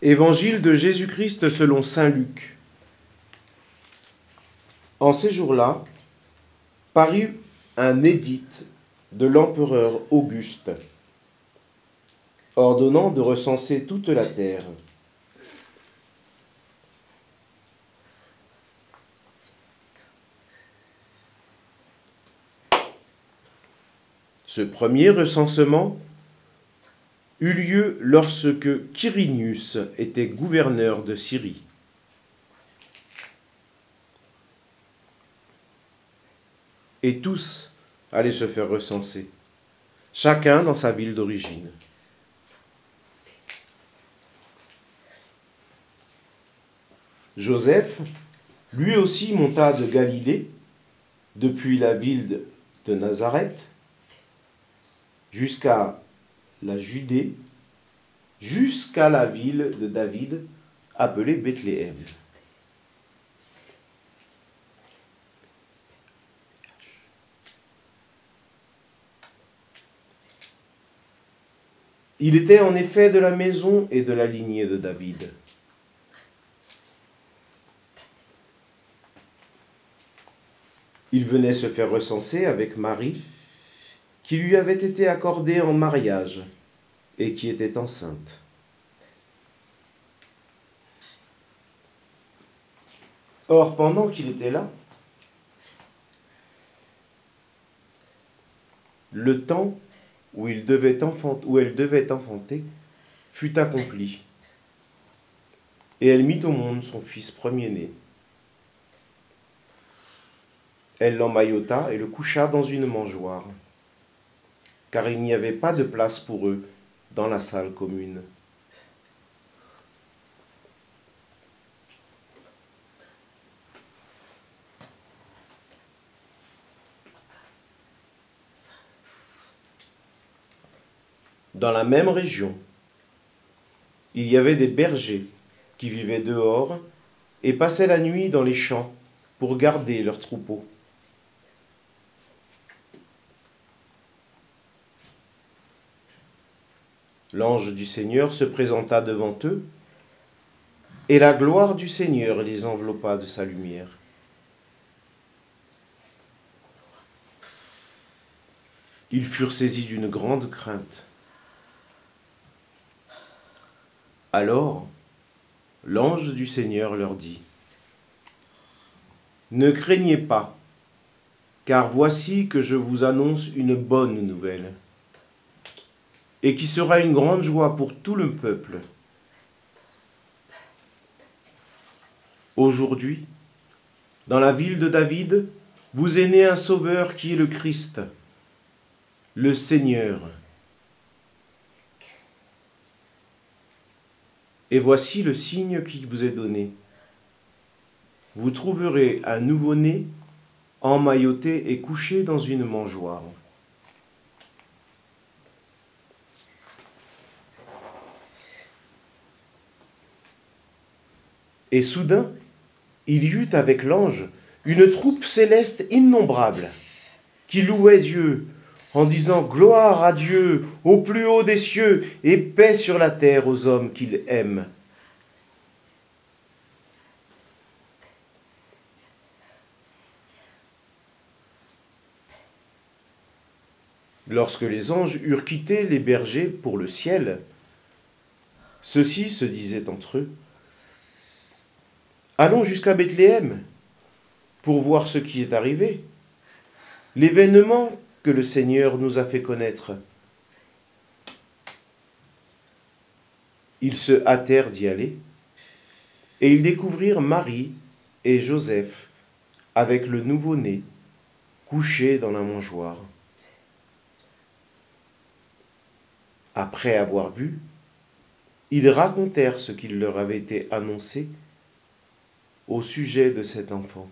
Évangile de Jésus-Christ selon saint Luc. En ces jours-là, parut un édit de l'empereur Auguste, ordonnant de recenser toute la terre. Ce premier recensement eut lieu lorsque Quirinius était gouverneur de Syrie. Et tous allaient se faire recenser, chacun dans sa ville d'origine. Joseph, lui aussi, monta de Galilée, depuis la ville de Nazareth, jusqu'à la Judée, jusqu'à la ville de David, appelée Bethléem. Il était en effet de la maison et de la lignée de David. Il venait se faire recenser avec Marie, qui lui avait été accordée en mariage et qui était enceinte. Or, pendant qu'il était là, le temps où elle devait enfanter fut accompli, et elle mit au monde son fils premier-né. Elle l'emmaillota et le coucha dans une mangeoire, car il n'y avait pas de place pour eux dans la salle commune. Dans la même région, il y avait des bergers qui vivaient dehors et passaient la nuit dans les champs pour garder leurs troupeaux. L'ange du Seigneur se présenta devant eux, et la gloire du Seigneur les enveloppa de sa lumière. Ils furent saisis d'une grande crainte. Alors, l'ange du Seigneur leur dit : « Ne craignez pas, car voici que je vous annonce une bonne nouvelle, et qui sera une grande joie pour tout le peuple. Aujourd'hui, dans la ville de David, vous est né un sauveur qui est le Christ, le Seigneur. Et voici le signe qui vous est donné. Vous trouverez un nouveau-né emmailloté et couché dans une mangeoire. » Et soudain, il y eut avec l'ange une troupe céleste innombrable, qui louait Dieu, en disant : « Gloire à Dieu, au plus haut des cieux, et paix sur la terre aux hommes qu'il aime. » Lorsque les anges eurent quitté les bergers pour le ciel, ceux-ci se disaient entre eux : « Allons jusqu'à Bethléem pour voir ce qui est arrivé, l'événement que le Seigneur nous a fait connaître. » Ils se hâtèrent d'y aller, et ils découvrirent Marie et Joseph avec le nouveau-né, couché dans la mangeoire. Après avoir vu, ils racontèrent ce qu'il leur avait été annoncé au sujet de cet enfant.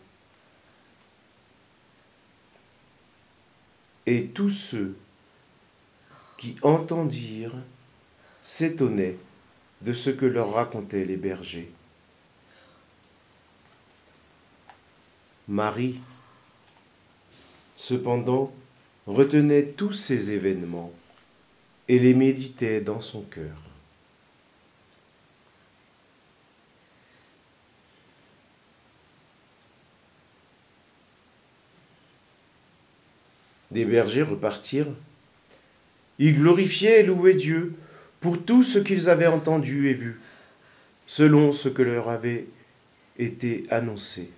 Et tous ceux qui entendirent s'étonnaient de ce que leur racontaient les bergers. Marie, cependant, retenait tous ces événements et les méditait dans son cœur. des bergers repartirent. Ils glorifiaient et louaient Dieu pour tout ce qu'ils avaient entendu et vu, selon ce que leur avait été annoncé.